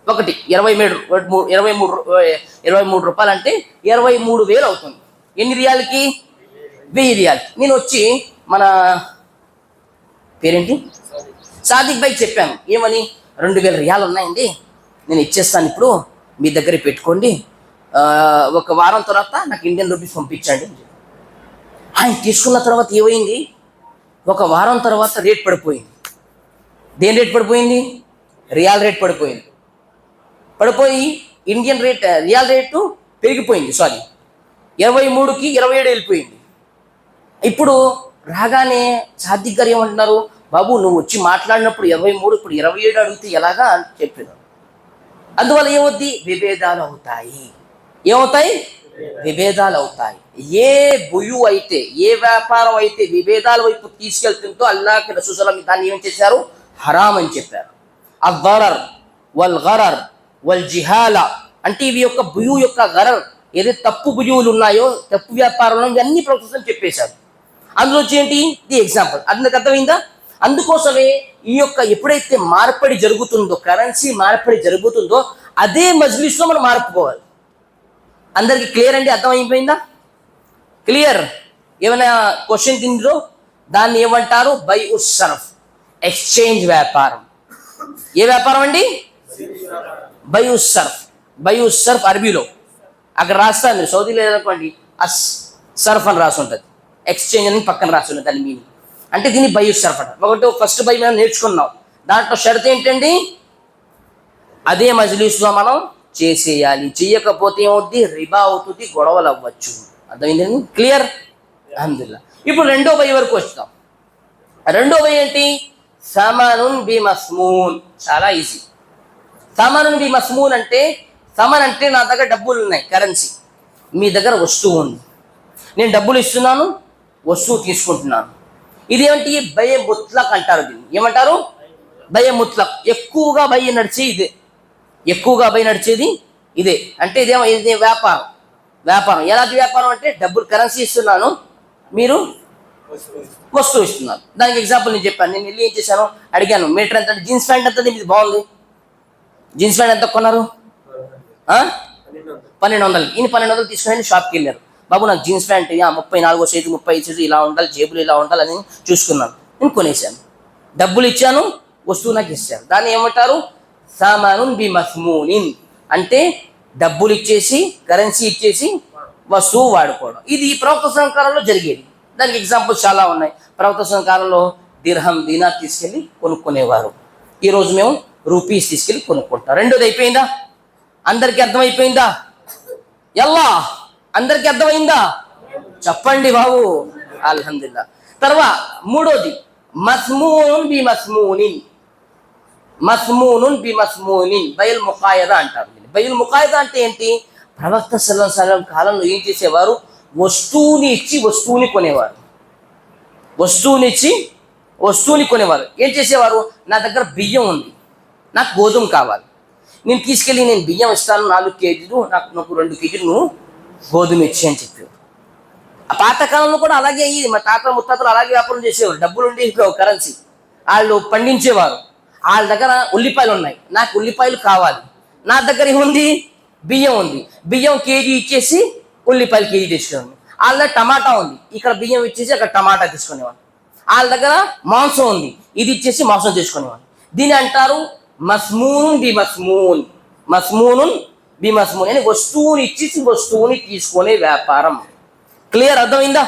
ఒకటి 23 రూపాయలు అంటే 23,000 అవుతుంది. ఎన్ని రియాలకి, 1000 రియాలకి. నేను వచ్చి మన పేరేంటి సాదిక్ బైక్ చెప్పాను, ఏమని, 2000 రియాలు ఉన్నాయండి, నేను ఇచ్చేస్తాను, ఇప్పుడు మీ దగ్గర పెట్టుకోండి, ఒక వారం తర్వాత నాకు ఇండియన్ రూపీస్ పంపించండి. ఆయన తీసుకున్న తర్వాత ఏమైంది, ఒక వారం తర్వాత రేట్ పడిపోయింది. దేని రేట్ పడిపోయింది, రియాల్ రేట్ పడిపోయి ఇండియన్ రేట్ రియాల్ రేటు పెరిగిపోయింది. 23కి 27 వెళ్ళిపోయింది. ఇప్పుడు రాగానే సాదిక్ గారు ఏమంటున్నారు, బాబు నువ్వు వచ్చి మాట్లాడినప్పుడు 23, ఇప్పుడు 27 అడిగితే ఎలాగా అని చెప్పారు. అందువల్ల ఏమవుద్ది, విభేదాలు అవుతాయి. ఏ బుయు అయితే, ఏ వ్యాపారం అయితే విభేదాల వైపు తీసుకెళ్తుందో అల్లాహ్ రసూల్ సల్లల్లాహు దాన్ని ఏం చేశారు, హరాం అని చెప్పారు. అద్దరర్ వల్ గరర్ వల్ జిహాలా, అంటే ఇవి యొక్క బుయు యొక్క గరర్, ఏదైతే తప్పు బుయువులు ఉన్నాయో, తప్పు వ్యాపారంలో ఇవన్నీ ప్రొసెస్ చెప్పేశారు. అందులో ఏంటి, ఇది ఎగ్జాంపుల్. అందుకు అర్థమైందా. అందుకోసమే ఈ యొక్క ఎప్పుడైతే మార్పిడి జరుగుతుందో, కరెన్సీ మార్పిడి జరుగుతుందో అదే మజ్లిస్లో మనం మార్పుకోవాలి. అందరికి క్లియర్ అండి, అర్థమైపోయిందా, క్లియర్. ఏమైనా క్వశ్చన్ తిందో, దాన్ని ఏమంటారు, బై ఉస్ సర్ఫ్, ఎక్స్చేంజ్ వ్యాపారం. ఏ వ్యాపారం అండి, బై ఉస్ సర్ఫ్ అరబీలో అక్కడ రాస్తాను. మీరు సౌదీలో అనుకోండి, సర్ఫ్ అని రాసి ఉంటుంది, ఎక్స్చేంజ్ అని పక్కన రాసి ఉంటుంది. దాని మీనింగ్ అంటే దీన్ని బై ఉస్ సర్ఫ్ అంటారు. ఒకటి ఫస్ట్ బై మనం నేర్చుకున్నాం, దాంట్లో షరత్ ఏంటండి, అదే మజ్లిస్లో మనం చేసేయాలి. చెయ్యకపోతే ఏమవుద్ది, రిబా అవుతుంది, గొడవలు అవ్వచ్చు. అర్థమైందండి, క్లియర్, అల్హమ్దులిల్లాహ్. ఇప్పుడు రెండో బై వరకు వస్తాం. రెండో బై ఏంటి, సమనున్ బి మస్మూన్. చాలా ఈజీ. సమనున్ బి మస్మూన్ అంటే, సమన్ అంటే నా దగ్గర డబ్బులు ఉన్నాయి, కరెన్సీ, మీ దగ్గర వస్తువు ఉంది, నేను డబ్బులు ఇస్తున్నాను, వస్తువు తీసుకుంటున్నాను. ఇదేంటి, బయ ముత్లక్ అంటారు. దీన్ని ఏమంటారు, బయ ముత్లక్. ఎక్కువగా బయ నడిచేది ఇదే. అంటే ఇది వ్యాపారం. ఎలాంటి వ్యాపారం అంటే, డబ్బులు కరెన్సీ ఇస్తున్నాను, మీరు వస్తువు ఇస్తున్నారు. దానికి ఎగ్జాంపుల్ నేను చెప్పాను. నేను వెళ్ళి ఏం చేశాను, అడిగాను, మీటర్ ఎంత, జీన్స్ ప్యాంట్ ఎంత, ఇది బాగుంది, జీన్స్ ప్యాంట్ ఎంత కొన్నారు, 1200. ఈయన 1200 తీసుకుని షాప్కి వెళ్ళారు. బాబు నాకు జీన్స్ ప్యాంట్ 34 సైజు 35 సైజు ఇలా ఉండాలి, జేబులు ఇలా ఉండాలి అని చూసుకున్నాను. నేను కొనేసాను, డబ్బులు ఇచ్చాను, వస్తువు నాకు ఇచ్చాను. దాన్ని ఏమంటారు, సమనున్ బి మస్మూనిన్. అంటే డబ్బులు ఇచ్చేసి, కరెన్సీ ఇచ్చేసి వస్తువు వాడుకోవడం. ఇది ప్రవక్త కాలంలో జరిగేది. దానికి ఎగ్జాంపుల్స్ చాలా ఉన్నాయి. ప్రవక్త కాలంలో దిర్హం, దీనార్ తీసుకెళ్ళి కొనుక్కునేవారు. ఈరోజు మేము రూపీస్ తీసుకెళ్ళి కొనుక్కుంటాం. రెండోది అయిపోయిందా. అందరికీ అర్థమైపోయిందా? ఎలా అందరికీ అర్థమైందా? చెప్పండి బాబు. అల్హమ్దులిల్లాహ్. తర్వాత మూడోది మస్మూనున్ బి మస్మూనిన్. మస్మూనున్ బి మస్మూనిన్ బయల్ ముకాయద అంటారు. బయల్ ముకాయద అంటే ఏంటి? ప్రవక్త సల్లల్లాహు అలైహి వసల్లం కాలంలో ఏం చేసేవారు? వస్తువుని ఇచ్చి వస్తువుని కొనేవారు. వస్తువుని కొనేవారు. ఏం చేసేవారు? నా దగ్గర బియ్యం ఉంది, నాకు గోధుమ కావాలి, నేను తీసుకెళ్ళి నేను బియ్యం ఇస్తాను 4 కేజీలు, నాకు 2 కేజీలు నువ్వు గోధుమ ఇచ్చి అని చెప్పేవారు. ఆ పాతకాలంలో కూడా అలాగే అయ్యి మా తాత ముత్తాతలు అలాగే వ్యాపారం చేసేవారు. డబ్బులు ఉండి కరెన్సీ వాళ్ళు పండించేవారు. వాళ్ళ దగ్గర ఉల్లిపాయలు ఉన్నాయి, నాకు ఉల్లిపాయలు కావాలి, నా దగ్గర ఏముంది? బియ్యం ఉంది, బియ్యం కేజీ ఇచ్చేసి ఉల్లిపాయలు కేజీ తీసుకునేవాడు. వాళ్ళ దగ్గర టమాటా ఉంది, ఇక్కడ బియ్యం ఇచ్చేసి అక్కడ టమాటా తీసుకునేవాడు. వాళ్ళ దగ్గర మాంసం ఉంది, ఇది ఇచ్చేసి మాంసం తీసుకునేవాడు. దీని అంటారు మస్మూన్ బి మస్మూన్. మస్మూనున్ బి మస్మూన్ అని వస్తువుని ఇచ్చేసి వస్తువుని తీసుకునే వ్యాపారం. క్లియర్? అర్థమైందా?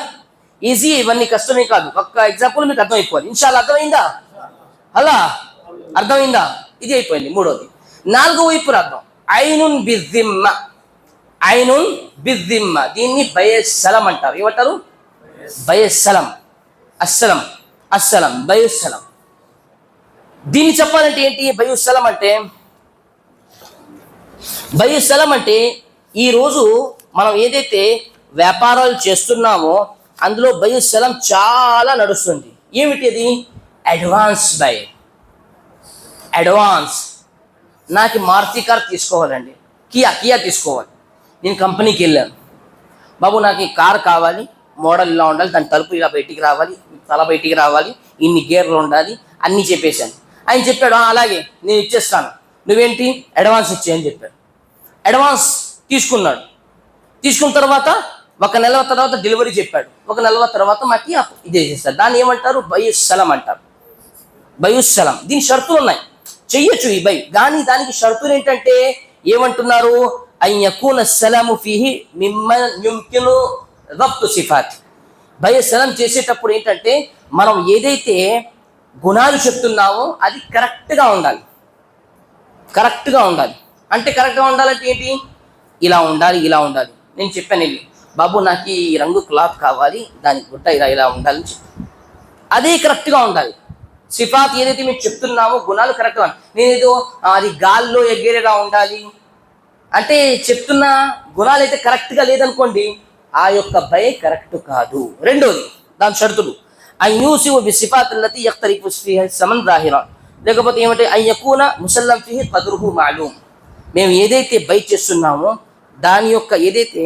ఈజీ, ఇవన్నీ కష్టమే కాదు. ఒక్క ఎగ్జాంపుల్ మీకు అర్థమైపోవాలి ఇన్షాల్లా. అర్థమైందా? అలా అర్థమైందా? ఇది అయిపోయింది మూడోది. 4వ వైపు అర్థం ఐనున్ బిజిమ్మ. ఐనున్ బిజిమ్మ, దీన్ని బయస్సలం అంటారు. ఏమంటారు? బయస్సలం. అస్సలం బయస్సలం. దీన్ని చెప్పాలంటే ఏంటి? బయస్సలం అంటే ఈరోజు మనం ఏదైతే వ్యాపారాలు చేస్తున్నామో అందులో బయస్సలం చాలా నడుస్తుంది. ఏమిటి అది? Advance by. అడ్వాన్స్. నాకు మారుతి కార్ తీసుకోవాలండి, కియా తీసుకోవాలి. నేను కంపెనీకి వెళ్ళాను, బాబు నాకు ఈ కార్ కావాలి, మోడల్ ఇలా ఉండాలి, దాని తలుపు ఇలా బయటికి రావాలి, తల బయటికి రావాలి, ఇన్ని గేర్లు ఉండాలి, అన్నీ చెప్పేశాను. ఆయన చెప్పాడు అలాగే నేను ఇచ్చేస్తాను, నువ్వేంటి అడ్వాన్స్ ఇచ్చేయని చెప్పాడు. అడ్వాన్స్ తీసుకున్నాడు. తీసుకున్న తర్వాత 1 నెల తర్వాత డెలివరీ చెప్పాడు. 1 నెల తర్వాత మాకు ఇదే చేస్తారు. దాన్ని ఏమంటారు? బయస్సలం అంటారు. బయస్సలం. దీని షరతులు ఉన్నాయి, చెయ్యొచ్చు ఈ బై, కానీ దానికి షరతులు ఏంటంటే ఏమంటున్నారు? అయ్యకూన సలము ఫీహి మిమ్మన్ యుమ్కిను రబ్తు సిఫాత్. బయస్సలం చేసేటప్పుడు ఏంటంటే మనం ఏదైతే గుణాలు చెప్తున్నామో అది కరెక్ట్గా ఉండాలి. అంటే కరెక్ట్గా ఉండాలంటే ఏంటి? ఇలా ఉండాలి. నేను చెప్పాను వెళ్ళి, బాబు నాకు ఈ రంగు క్లాత్ కావాలి, దానికి గుట్ట ఇలా ఉండాలని చెప్పి అదే కరెక్ట్గా ఉండాలి. సిఫాత్ ఏదైతే మేము చెప్తున్నామో గుణాలు కరెక్ట్గా, నేనేదో అది గాల్లో ఎగ్గేలా ఉండాలి అంటే చెప్తున్న గుణాలు అయితే కరెక్ట్గా లేదనుకోండి, ఆ యొక్క బై కరెక్ట్ కాదు. రెండోది దాని షరతులు అయ్యూసివు బి సిఫాత్ అల్లతి యఖ్తరిఫు ఫీహా సమన్ జాహిరా. లేకపోతే ఏమంటే అయ్యకూన ముసల్లం ఫీహి ఖద్రుహు మాలూమ్. మేము ఏదైతే బై చేస్తున్నామో దాని యొక్క ఏదైతే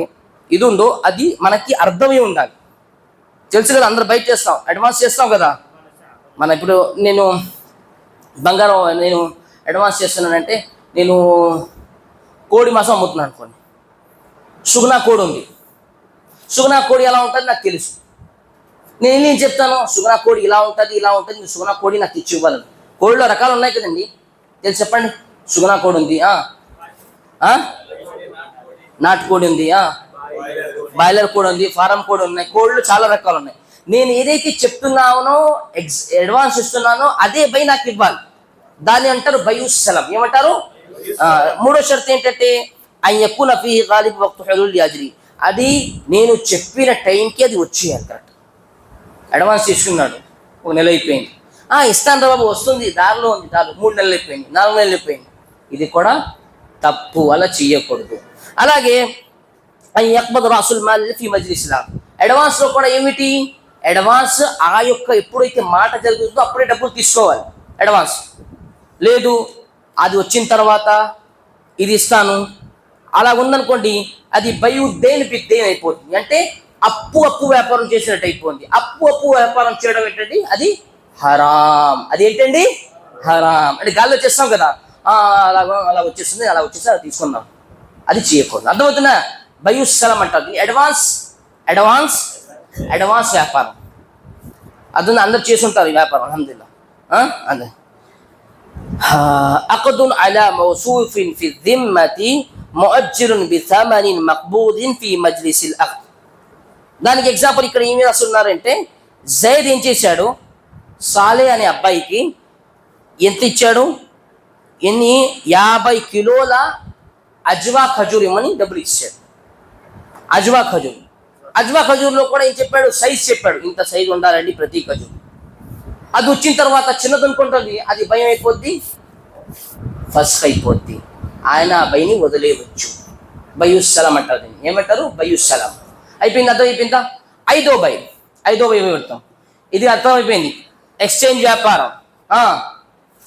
ఇది ఉందో అది మనకి అర్థమై ఉండాలి. తెలుసు కదా, అందరు బయట చేస్తాం, అడ్వాన్స్ చేస్తాం కదా. మన ఇప్పుడు నేను బంగారం నేను అడ్వాన్స్ చేస్తున్నానంటే, నేను కోడి మాసం అమ్ముతున్నాను అనుకోండి, సుగునా కోడి ఉంది, సుగునా కోడి ఎలా ఉంటుంది నాకు తెలుసు. నేను చెప్తాను సుగునా కోడి ఇలా ఉంటుంది, నువ్వు సుగునా కోడి నాకు ఇచ్చి ఇవ్వాలని. కోడిలో రకాలు ఉన్నాయి కదండి, తెలుసు చెప్పండి. సుగునా కోడి ఉంది, నాటుకోడి ఉంది, బాయిలర్ కోడి ఉంది, ఫారం కోడి ఉన్నాయి, కోళ్ళు చాలా రకాలు ఉన్నాయి. నేను ఏదైతే చెప్తున్నానో అడ్వాన్స్ ఇస్తున్నానో అదే బై నాకు ఇవ్వాలి. దాన్ని అంటారు బయుస్సలం. ఏమంటారు? మూడో షరతు ఏంటంటే అయ్యకున ఫీహి గాలిబ్ వక్తు హులూల్ అజ్రి. అది నేను చెప్పిన టైంకి అది వచ్చేయాలి కరెక్ట్. అడ్వాన్స్ తీసుకున్నాడు, 1 నెల అయిపోయింది, ఇస్తాను రా బాబు, వస్తుంది, దారిలో ఉంది, 3 నెలలు అయిపోయింది, 4 నెలలు అయిపోయింది. ఇది కూడా తప్పు, అలా చేయకూడదు. అలాగే యక్బద్ రాసుల్ మాల్ ఫీ మజ్లిసిలా. అడ్వాన్స్లో కూడా ఏమిటి? అడ్వాన్స్ ఆ యొక్క ఎప్పుడైతే మాట జరుగుతుందో అప్పుడే డబ్బులు తీసుకోవాలి. అడ్వాన్స్ లేదు, అది వచ్చిన తర్వాత ఇది ఇస్తాను అలా ఉందనుకోండి, అది బయుద్దైన్ బిద్దైన్ అయిపోతుంది. అంటే అప్పు వ్యాపారం చేసినట్టు అయిపోతుంది. అప్పు వ్యాపారం చేయడం ఏంటండి? అది హరాం. అది ఏంటండి? హరాం. అంటే గాల్లో చేస్తాం కదా, అలా వచ్చేస్తుంది అలా తీసుకుందాం, అది చేయకూడదు. అర్థమవుతుందా? బయుస్సలం అంటారు. అడ్వాన్స్ వ్యాపారం. అది అందరు చేసుంటారు ఈ వ్యాపారం అల్హమ్దులిల్లాహ్. అదే అక్దున్ అలా మౌసూఫిన్ ఫి దిమ్మతి ముఅజ్జిరున్ బి థమనిన్ మక్బూదిన్ ఫి మజ్లిసిల్ అక్ద్. దానికి ఎగ్జాంపుల్ ఇక్కడ ఏమి రాస్తున్నారంటే, జైద్ ఏం చేశాడు? సాలే అనే అబ్బాయికి ఎంత ఇచ్చాడు? 50 కిలోల అజ్వా ఖజూర్ ఇవ్వమని డబ్బులు ఇచ్చాడు. అజ్వా ఖజూర్. అజ్వా ఖజూర్లో కూడా ఏం చెప్పాడు? సైజ్ చెప్పాడు, ఇంత సైజు ఉండాలండి ప్రతి ఖజూర్. అది వచ్చిన తర్వాత చిన్నది అనుకుంటుంది, అది భయం అయిపోద్ది, ఫస్ట్ అయిపోద్ది. ఆయన ఆ భయని వదిలేయవచ్చు. బయుస్సలం అంటారు దీన్ని. ఏమంటారు? బయుస్సలం. అయిపోయింది, అర్థం అయిపోయిందా? ఐదో భయ పెడతాం. ఇది అర్థం అయిపోయింది. ఎక్స్చేంజ్ వ్యాపారం.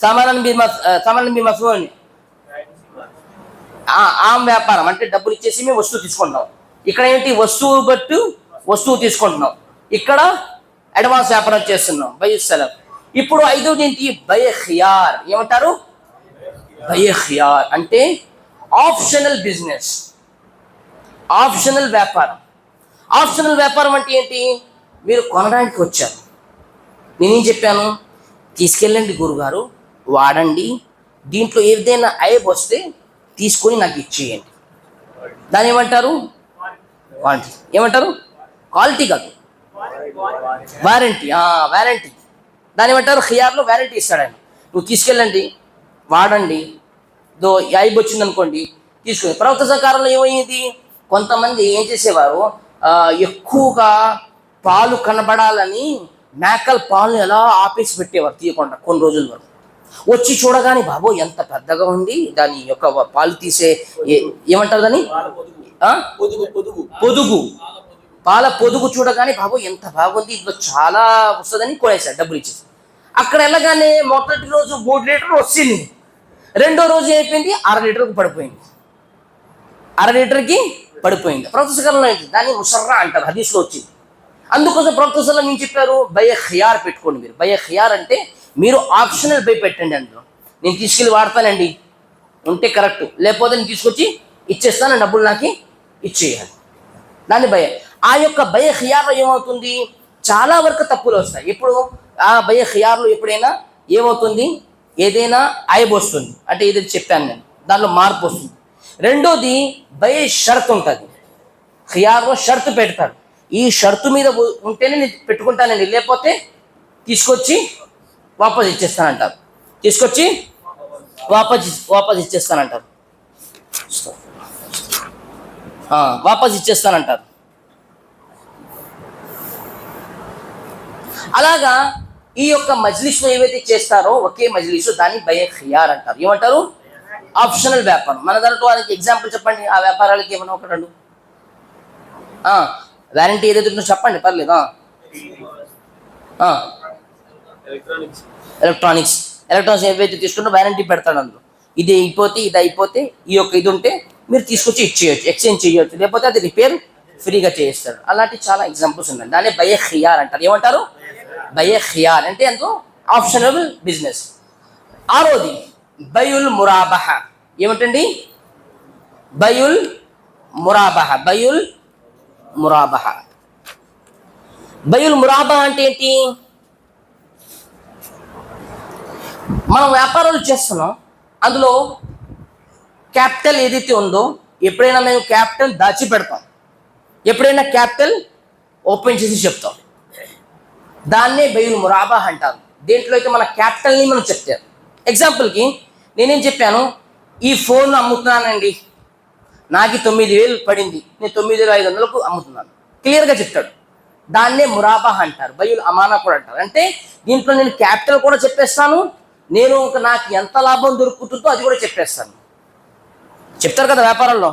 సమానం బి మసూల్. ఆమ్ వ్యాపారం అంటే డబ్బులు ఇచ్చేసి మేము వస్తువు తీసుకుంటాం. ఇక్కడ ఏంటి? వస్తువు తీసుకుంటున్నాం. ఇక్కడ అడ్వాన్స్ వ్యాపారం చేస్తున్నాం. బయుస్సలం. ఇప్పుడు ఐదోది ఏంటి? బయ ఖియార్. ఏమంటారు? బయ ఖియార్ అంటే ఆప్షనల్ బిజినెస్, ఆప్షనల్ వ్యాపారం. ఆప్షనల్ వ్యాపారం అంటే ఏంటి? మీరు కొనడానికి వచ్చారు, నేనేం చెప్పాను? తీసుకెళ్ళండి గురుగారు, వాడండి, దీంట్లో ఏదైనా ఐబ్ వస్తే తీసుకొని నాకు ఇచ్చేయండి. దాని ఏమంటారు? క్వాలిటీ. ఏమంటారు? క్వాలిటీ కాదు, వారంటీ. వారంటీ. దాని ఏమంటారు? ఖియార్లో వారంటీ ఇస్తాడు ఆయన. నువ్వు తీసుకెళ్ళండి, వాడండి, ఐబ్ వచ్చింది అనుకోండి తీసుకుని. ప్రవక్త సహకారంలో ఏమైంది? కొంతమంది ఏం చేసేవారు, ఎక్కువగా పాలు కనబడాలని మేకల పాలను ఎలా ఆపేసి పెట్టేవారు, తీయకుండా కొన్ని రోజుల వరకు. వచ్చి చూడగానే బాబో ఎంత పెద్దగా ఉంది, దాని యొక్క పాలు తీసే ఏమంటారు దాన్ని? పొదుగు. పాల పొదుగు చూడగానే బాబో ఎంత బాగుంది, ఇందులో చాలా వస్తుందని కొనేసారు, డబ్బులు ఇచ్చేసి. అక్కడ వెళ్ళగానే మొదటి రోజు 3 లీటర్లు వచ్చింది, రెండో రోజు అయిపోయింది 1/2 లీటర్కి పడిపోయింది. 1/2 లీటర్కి పడిపోయింది. ప్రవక్తకాలంలో దాన్ని ముసర్రా అంటారు, హదీస్లో వచ్చింది. అందుకోసం ప్రవక్తలు ఏం చెప్పారు? బయ ఖియార్ పెట్టుకోండి. మీరు బయ ఖియార్ అంటే మీరు ఆప్షనల్ బై పెట్టండి. అందులో నేను తీసుకెళ్ళి వాడతానండి ఉంటే కరెక్ట్, లేకపోతే నేను తీసుకొచ్చి ఇచ్చేస్తాను, డబ్బులు నాకు ఇచ్చేయాలి. దాన్ని భయ. ఆ యొక్క భయ ఖియార్లో ఏమవుతుంది? చాలా వరకు తప్పులు వస్తాయి. ఇప్పుడు ఆ భయ ఖియార్లో ఎప్పుడైనా ఏమవుతుంది? ఏదైనా ఐబ్ వస్తుంది, అంటే ఏదైతే చెప్పాను నేను, దానిలో మార్పు వస్తుంది. రెండోది భయ షరత్ ఉంటుంది. ఖియార్లో షరతు పెడతాడు, ఈ షరతు మీద ఉంటేనే నేను పెట్టుకుంటానండి, లేకపోతే తీసుకొచ్చి వాపస్ ఇచ్చేస్తానంటారు. తీసుకొచ్చి వాపస్ ఇచ్చేస్తానంటారు. వాపస్ ఇచ్చేస్తానంటారు. అలాగా ఈ యొక్క మజ్లిస్లో ఏవైతే చేస్తారో ఒకే మజ్లిస్, దాన్ని బయ ఖియార్ అంటారు. ఏమంటారు? ఆప్షనల్ వ్యాపారం. మన దాంట్లో వాళ్ళకి ఎగ్జాంపుల్ చెప్పండి, ఆ వ్యాపారాలకి ఏమైనా ఒక రెండు. వారంటీ ఏదైతే ఉందో చెప్పండి, పర్లేదు. ఎలక్ట్రానిక్స్ ఏవైతే తీసుకుంటో వారంటీ పెడతాడు అందులో. ఇది అయిపోతే ఈ యొక్క ఇది ఉంటే మీరు తీసుకొచ్చి ఇచ్చేయచ్చు, ఎక్స్చేంజ్ చేయొచ్చు, లేకపోతే అది రిపేర్ ఫ్రీగా చేయిస్తాడు. అలాంటి చాలా ఎగ్జాంపుల్స్ ఉన్నాయి. దాన్ని బయ ఖియార్ అంటారు. ఏమంటారు? బయ ఖియార్ అంటే అందులో ఆప్షనల్ బిజినెస్. ఆరోది బయుల్ మురాబహ. ఏమిటండి? బయుల్ మురాబహ. బయుల్ మురాబహ అంటే ఏంటి? మనం వ్యాపారాలు చేస్తున్నాం, అందులో క్యాపిటల్ ఏదైతే ఉందో ఎప్పుడైనా మేము క్యాపిటల్ దాచిపెడతాం, ఎప్పుడైనా క్యాపిటల్ ఓపెన్ చేసి చెప్తాం. దాన్నే బయుల్ మురాబహ అంటారు. దేంట్లో అయితే మన క్యాపిటల్ని మనం చెప్తారు. ఎగ్జాంపుల్కి నేనేం చెప్పాను? ఈ ఫోన్ అమ్ముతున్నానండి, నాకు 9,000 పడింది, నేను 9,500కు అమ్ముతున్నాను, క్లియర్గా చెప్తాడు. దాన్నే మురాబహ అంటారు. బయుల్ అమానా కూడా అంటారు. అంటే దీంట్లో నేను క్యాపిటల్ కూడా చెప్పేస్తాను, నేను నాకు ఎంత లాభం దొరుకుతుందో అది కూడా చెప్పేస్తాను. చెప్తారు కదా వ్యాపారంలో,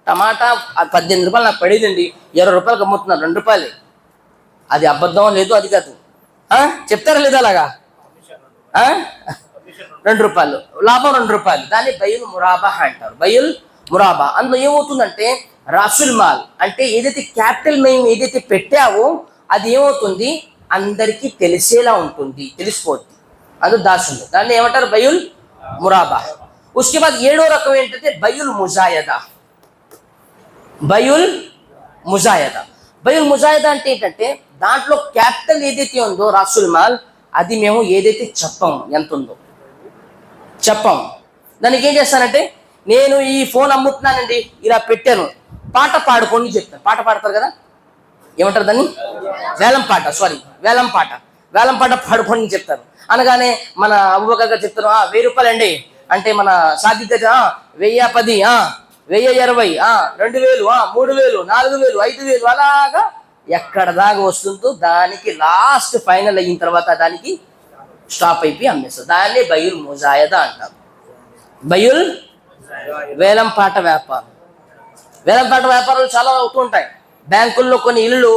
టమాటా 18 రూపాయలు నాకు పడిందండి, 20 రూపాయలకు అమ్ముతున్నాను, 2 రూపాయలే. అది అబద్ధం లేదు, అది కాదు. చెప్తారా లేదా? అలాగా 2 రూపాయలు లాభం, 2 రూపాయలు. దాన్ని బయుల్ మురాబహ అంటారు. బయుల్ మురాబా. అందులో ఏమవుతుందంటే రాసుల్ మాల్ అంటే ఏదైతే క్యాపిటల్ మేము ఏదైతే పెట్టావో అది ఏమవుతుంది? అందరికీ తెలిసేలా ఉంటుంది, తెలిసిపోతుంది, అందులో దాసుంది. దాన్ని ఏమంటారు? బయుల్ మురాబా. ఉస్కే బాద్ 7వ రకం ఏంటంటే బయుల్ ముజాయదా. బయుల్ ముజాయదా అంటే ఏంటంటే దాంట్లో క్యాపిటల్ ఏదైతే ఉందో రాసుల్ మాల్, అది మేము ఏదైతే చెప్పాము ఎంత ఉందో చెప్పాము, దానికి ఏం చేస్తానంటే నేను ఈ ఫోన్ అమ్ముతున్నానండి, ఇలా పెట్టాను, పాట పాడుకోండి చెప్తాను. పాట పాడతారు కదా, ఏమంటారు దాన్ని? వేలం పాట పాడుకోండి చెప్తారు. అనగానే మన అబూబకర్ గారు చెప్తారు, 1000 రూపాయలు అండి అంటే మన సాదిక్ 1000, 10, 1020, 2000, 3000, 4000, 5000 అలాగా ఎక్కడ దాకా వస్తుందో దానికి లాస్ట్ ఫైనల్ అయిన తర్వాత దానికి స్టాప్ అయిపోయి అమ్మేస్తారు. దాన్ని బయుల్ ముజాయదా అంటారు. బయుల్ వేలంపాట వ్యాపారం. వేలంపాట వ్యాపారాలు చాలా అవుతూ ఉంటాయి. బ్యాంకుల్లో కొన్ని ఇళ్ళు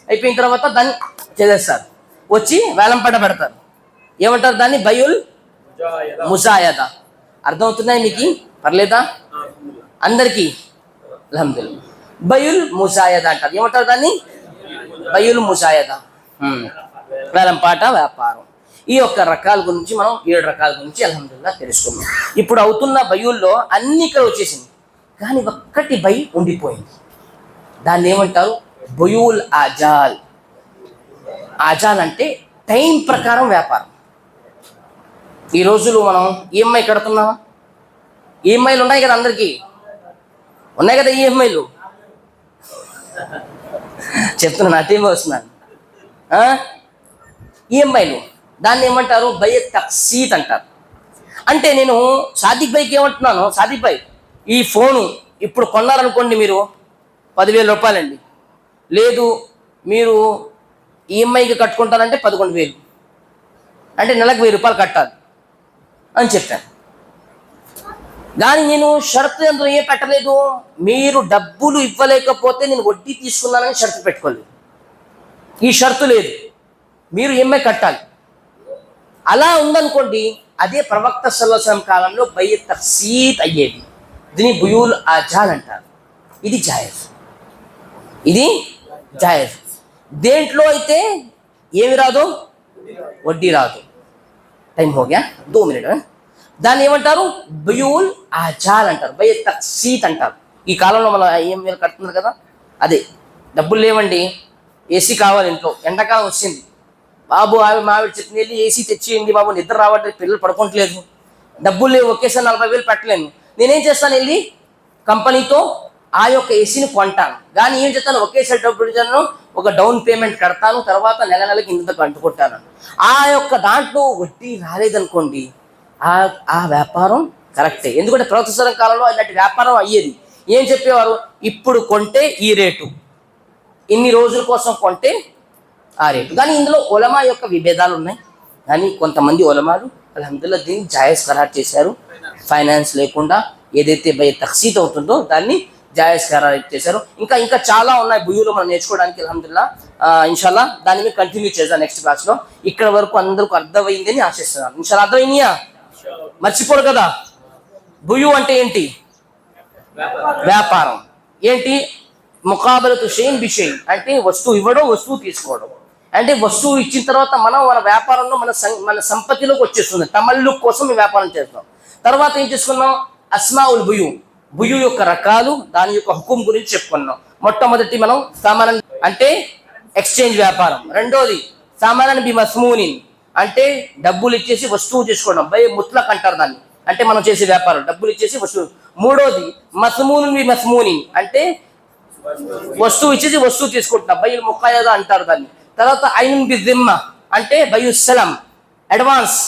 అయిపోయిన తర్వాత దాన్ని చేసేస్తారు, వచ్చి వేలంపాట పెడతారు. ఏమంటారు దాన్ని? బయుల్ ముజాయదా. అర్థమవుతున్నాయి మీకు? పర్లేదా అందరికీ? అల్హమ్దులిల్లాహ్. బయుల్ ముజాయదా అంటారు. ఏమంటారు దాన్ని? బయుల్ ముజాయదా, వేలంపాట వ్యాపారం. ఈ యొక్క రకాల గురించి మనం 7 రకాల గురించి అల్హమ్దులిల్లాహ్ తెలుసుకున్నాం. ఇప్పుడు అవుతున్న బయుల్లో అన్ని ఇక్కడ వచ్చేసింది, కానీ ఒక్కటి బై ఉండిపోయింది. దాన్ని ఏమంటారు? బయుల్ ఆజాల్. ఆజాల్ అంటే టైం ప్రకారం వ్యాపారం. ఈ రోజులు మనం ఈఎంఐ కడుతున్నామా? ఈఎంఐలు ఉన్నాయి కదా, అందరికీ ఉన్నాయి కదా ఈఎంఐలు. చెప్తున్నా, నా టీం వస్తున్నాను. ఈఎంఐలు దాన్ని ఏమంటారు? బై తక్సీత్ అంటారు. అంటే నేను సాదిక్ బైకి ఏమంటున్నాను, సాదిక్ బై ఈ ఫోను ఇప్పుడు కొన్నారనుకోండి మీరు 10,000 రూపాయలండి, లేదు మీరు ఈఎంఐకి కట్టుకుంటారంటే 11,000, అంటే నెలకు 1000 రూపాయలు కట్టాలి అని చెప్పాను. కానీ నేను షరతు ఎందుకు ఏం పెట్టలేదు, మీరు డబ్బులు ఇవ్వలేకపోతే నేను వడ్డీ తీసుకున్నానని షరతు పెట్టుకోలేదు. ఈ షరతు లేదు, మీరు ఈఎంఐ కట్టాలి. అలా ఉందనుకోండి, అదే ప్రవక్త సల్లల్లాహు అలైహి వసల్లం కాలంలో బై తక్సీత్ అయ్యేది. దీన్ని బుయూల్ ఆజాల్ అంటారు. ఇది జాయజ్, ఇది జాయజ్. దేంట్లో అయితే ఏమి రాదు? వడ్డీ రాదు. టైం హోగా 2 మినిట్. దాన్ని ఏమంటారు? బుయూల్ ఆజాల్ అంటారు, బై తక్సీత్ అంటారు. ఈ కాలంలో మన ఈఎంఐలు కడుతున్నారు కదా, అదే. డబ్బులు లేవండి, ఏసీ కావాలి ఇంట్లో, ఎండాకాలం వచ్చింది, బాబు మావిడ చెప్పిన వెళ్ళి ఏసీ తెచ్చేయండి బాబు, నిద్ర రావట్లేదు, పిల్లలు పడుకోవట్లేదు, డబ్బులు లేవు, ఒకేసారి 40,000 పెట్టలేను. నేనేం చేస్తాను? వెళ్ళి కంపెనీతో ఆ యొక్క ఏసీని కొంటాను. కానీ ఏం చేస్తాను? ఒకేసారి డబ్బులు ఇచ్చాను, ఒక డౌన్ పేమెంట్ కడతాను, తర్వాత నెల నెలకి ఇంత కంటుకుంటాను. ఆ యొక్క దాంట్లో వడ్డీ రాలేదనుకోండి, ఆ వ్యాపారం కరెక్టే. ఎందుకంటే ప్రవక్త కాలంలో ఇలాంటి వ్యాపారం అయ్యేది. ఏం చెప్పేవారు? ఇప్పుడు కొంటే ఈ రేటు, ఇన్ని రోజుల కోసం కొంటే ఆ రేటు. కానీ ఇందులో ఉలమా యొక్క విభేదాలు ఉన్నాయి. కానీ కొంతమంది ఉలమాలు అల్హమ్దులిల్లాహ్ దీన్ని జాయజ్ ఖరారు చేశారు. ఫైనాన్స్ లేకుండా ఏదైతే బై తక్సీత్ అవుతుందో దాన్ని జాయజ్ ఖరారు చేశారు. ఇంకా ఇంకా చాలా ఉన్నాయి బుయూలు మనం నేర్చుకోవడానికి అల్హమ్దులిల్లాహ్. ఇన్షాల్లా దాన్ని మేము కంటిన్యూ చేద్దాం నెక్స్ట్ క్లాస్లో. ఇక్కడ వరకు అందరికీ అర్థమైందని ఆశిస్తున్నాను. ఇన్షాల్లా అర్థమైందా? మర్చిపోరు కదా. బుయు అంటే ఏంటి? వ్యాపారం. ఏంటి? ముకాబలతు షైన్ బిషైన్ అంటే వస్తువు ఇవ్వడం, వస్తువు తీసుకోవడం. అంటే వస్తువు ఇచ్చిన తర్వాత మనం మన వ్యాపారంలో మన సంపత్తిలోకి వచ్చేస్తుంది. తమల్లుక్ కోసం మేము వ్యాపారం చేస్తాం. తర్వాత ఏం చేసుకున్నాం? అస్మాउल బుయు, బుయు యొక్క రకాలు, దాని యొక్క హుకుం గురించి చెప్పుకున్నాం. మొట్టమొదటి మనం సామాన్ అంటే ఎక్స్చేంజ్ వ్యాపారం. రెండోది సామాన్ బి మస్మూనిన్ అంటే డబ్బులు ఇచ్చేసి వస్తువు తీసుకోవడం, బై ముత్లక్ అంటారు దాన్ని. అంటే మనం చేసే వ్యాపారం డబ్బులు ఇచ్చేసి వస్తువు. మూడోది మస్మూనున్ బి మస్మూనిన్ అంటే వస్తువు ఇచ్చేసి వస్తువు తీసుకుంటున్నాం, బైల్ ముఖాయదా అంటారు దాన్ని. తర్వాత ఐనున్ బి జిమ్మా అంటే బయు సలం, అడ్వాన్స్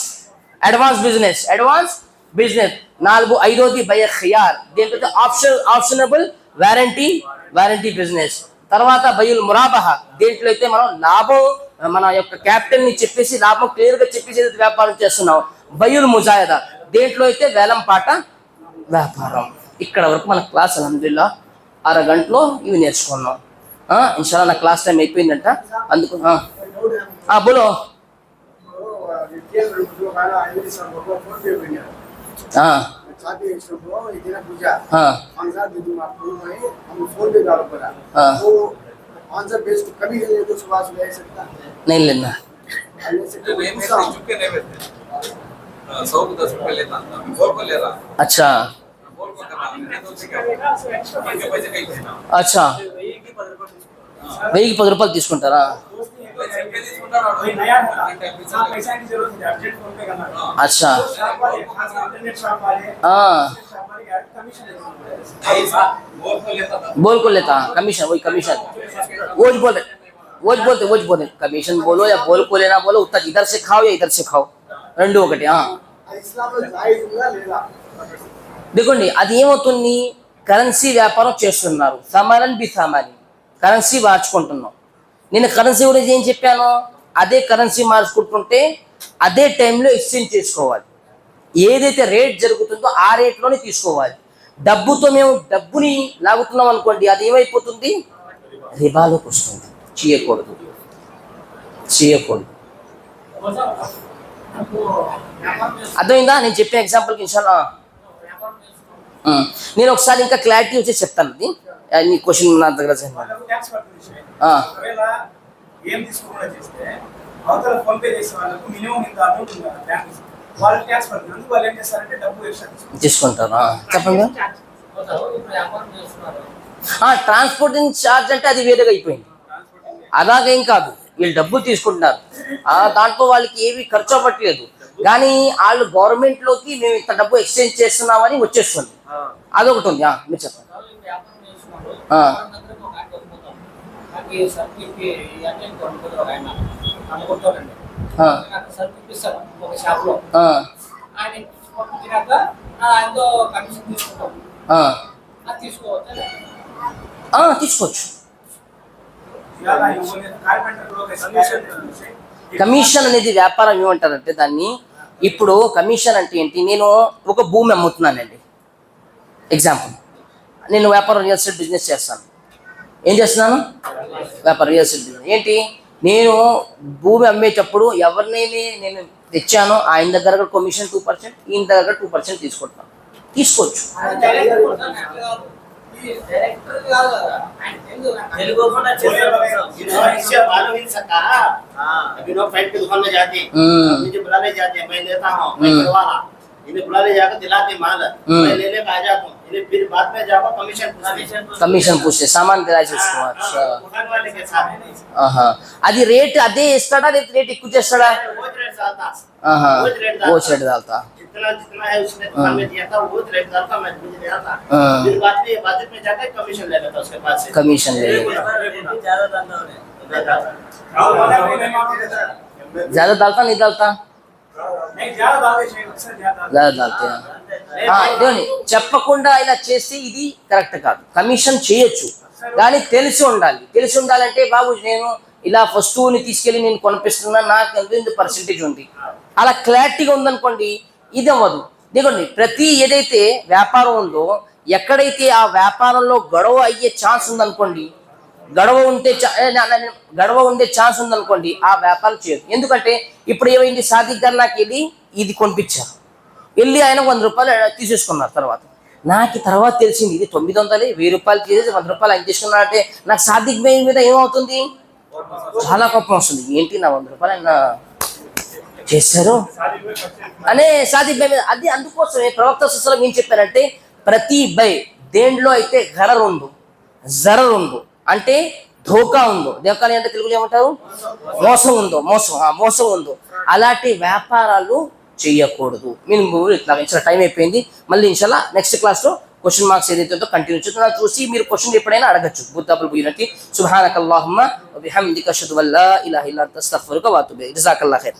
బిజినెస్. ఐదోది బై ఖియార్, దేంట్లో ఆప్షనబుల్ వారంటీ బిజినెస్. తర్వాత బయుల్ మురాబహ, దేంట్లో అయితే మనం లాభం మన యొక్క క్యాపిటల్ ని చెప్పేసి లాభం క్లియర్ గా చెప్పేసి వ్యాపారం చేస్తున్నాం. బయుల్ ముజాయదా, దేంట్లో అయితే వేలం పాట వ్యాపారం. ఇక్కడ వరకు మన క్లాస్ అల్హమ్దులిల్లాహ్ 6 గంటలో ఇవి నేర్చుకున్నాం. ఇన్షాల్లాహ్ నా క్లాస్ టైం అయిపోయిందంట, అందుకు బోలో. नहीं लेना, अच्छा अच्छा 1010 రూపాయలు తీసుకుంటారా? अच्छा बोल को लेता कमीशन, वही कमीशन वो बोलते कमीशन बोलो या बोल को लेना बोलो, उतना इधर से खाओ या इधर से खाओ, రెండు ఒకటి. देखोंడి అది ఏమవుతుంది, కరెన్సీ వ్యాపారం చేస్తున్నారు. సమరన్ బి సామాని, కరెన్సీ మార్చుకుంటున్నాం. నేను కరెన్సీ గురించి ఏం చెప్పాను? అదే కరెన్సీ మార్చుకుంటుంటే అదే టైంలో ఎక్స్చేంజ్ చేసుకోవాలి. ఏదైతే రేట్ జరుగుతుందో ఆ రేట్లోనే తీసుకోవాలి. డబ్బుతో మేము డబ్బుని లాగుతున్నాం అనుకోండి, అది ఏమైపోతుంది? రిబాలోకి వస్తుంది. చేయకూడదు. అర్థమైందా నేను చెప్పిన ఎగ్జాంపుల్కి? ఇన్షాల్లా నేను ఒకసారి ఇంకా క్లారిటీ వచ్చి చెప్తాను. అది నీ క్వశ్చన్ నా దగ్గర తీసుకుంటారా? చెప్పండి. ట్రాన్స్పోర్టింగ్ ఛార్జ్ అంటే అది వేరేగా అయిపోయింది. అలాగేం కాదు, వీళ్ళు డబ్బులు తీసుకుంటున్నారు, దాంట్లో వాళ్ళకి ఏవి ఖర్చు అవ్వట్లేదు. కానీ వాళ్ళు గవర్నమెంట్లోకి మేము ఇంత డబ్బు ఎక్స్చేంజ్ చేస్తున్నామని వచ్చేస్తుంది. అదొకటి ఉంది. మీరు చెప్పండి. తీసుకోవచ్చు. కమిషన్ అనేది వ్యాపారం ఏమంటారంటే దాన్ని, ఇప్పుడు కమిషన్ అంటే ఏంటి? నేను ఒక భూమి అమ్ముతున్నానండి, ఎగ్జాంపుల్. నేను వ్యాపారం రియల్ ఎస్టేట్ బిజినెస్ చేస్తాను. ఏం చేస్తున్నాను? వ్యాపారం రియల్ ఎస్టేట్ బిజినెస్. ఏంటి? నేను భూమి అమ్మేటప్పుడు ఎవరినైనా నేను తెచ్చానో ఆయన దగ్గర కమిషన్ 2%, ఈయన దగ్గర 2% తీసుకుంటున్నాను. తీసుకోవచ్చు. अभी लोग फाइट के दुकान में जाते हैं, मुझे बुलाने जाते हैं, मैं लेता हूँ, मैं करवाना, इन्हें बुला ले जाकर दिलाते माल, मैं लेने का आ जाता हूँ, इन्हें फिर बाद में जाकर కమిషన్ పూస్తే సామాన్ కిరాయి చేసుకోవచ్చు. दुकान वाले के साथ అది రేట్ అదే ఇస్తాడా లేదా రేట్ ఎక్కువ చేస్తాడా? वो रेट डालता जितना जितना है उसने दुकान में दिया था वो रेट डालता, मैं मुझे दिया था, फिर बाद में जाकर कमीशन ले लेता उसके पास से, कमीशन ले लेता. ज्यादा डालता नहीं डालता? చెప్పకుండా ఇలా చేస్తే ఇది కరెక్ట్ కాదు. కమిషన్ చేయొచ్చు కానీ తెలిసి ఉండాలి. తెలిసి ఉండాలంటే బాబు నేను ఇలా వస్తువుని తీసుకెళ్ళి నేను కొనిపిస్తున్నా, నాకు ఎంత పర్సెంటేజ్ ఉంది, అలా క్లారిటీగా ఉందనుకోండి, ఇది అవ్వదు. దిగండి, ప్రతి ఏదైతే వ్యాపారం ఉందో ఎక్కడైతే ఆ వ్యాపారంలో గొడవ అయ్యే ఛాన్స్ ఉందనుకోండి, గొడవ ఉండే ఛాన్స్ ఉందనుకోండి, ఆ వ్యాపారం చేయదు. ఎందుకంటే ఇప్పుడు ఏమైంది? సాదిక్ గారు నాకు వెళ్ళి ఇది కొనిపించారు, వెళ్ళి ఆయన 100 రూపాయలు తీసేసుకున్నారు. నాకు తర్వాత తెలిసింది ఇది 900, 1000 రూపాయలు తీసేసి 100 రూపాయలు ఆయన తీసుకున్నారంటే నాకు సాదిక్ బై మీద ఏమవుతుంది? చాలా కోపం వస్తుంది. ఏంటి నా 100 రూపాయలు ఆయన చేశారు అనే సాదిక్ బై మీద. అది అందుకోసమే ప్రవక్త సుసలం ఏం చెప్పారంటే, ప్రతి బై దేంట్లో అయితే గరర్ ఉందో, జరర్ ఉందో అంటే ధోకా ఉందో, ధోకా అంటే తెలుగులో ఏమంటారు? మోసం ఉందో, అలాంటి వ్యాపారాలు చేయకూడదు. మేము ఇట్లా టైం అయిపోయింది. మళ్ళీ ఇన్షాల్లా నెక్స్ట్ క్లాస్లో క్వశ్చన్ మార్క్స్ ఏదైతే కంటిన్యూ చేస్తున్నా చూసి మీరు క్వశ్చన్ ఎప్పుడైనా అడగచ్చు. బుద్ధాపులు పోయినట్టు సుబ్హానకల్లాహుమ్మ వ బిహమ్దిక అష్హదు అన్ లా ఇలాహా ఇల్లా అంత అస్తగ్ఫిరుక వ అతూబు ఇలైక్. జజాకల్లాహు ఖైర్.